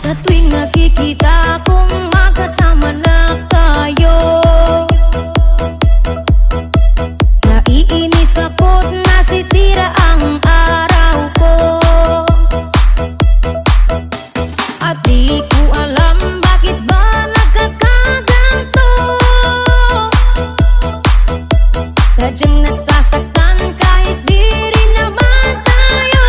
Sa tuwing nakikita kong magkasama na tayo, naiinis ako't nasisira ang araw ko. At di ko alam bakit ba nagkakaganto. Sadyang nasasaktan kahit di rin naman tayo.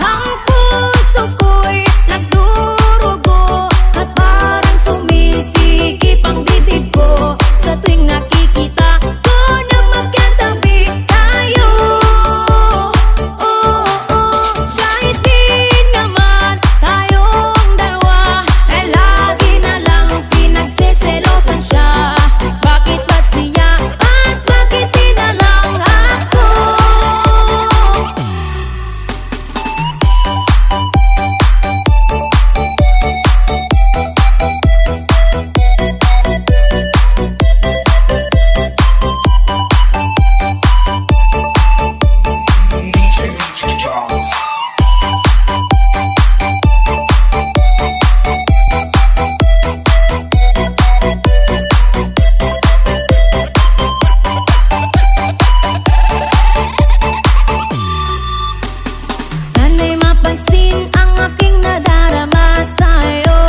Ang puso ko'y nagdurugo at parang sumisikip ang bibig ko sa tuwing nakikita ko na magkatabi tayo. Kahit di naman tayong dalawa, eh lagi na lang pinagseselosan siya. Bakit ba siya at bakit di na lang ako? Sana'y mapansin ang aking nadarama sa'yo.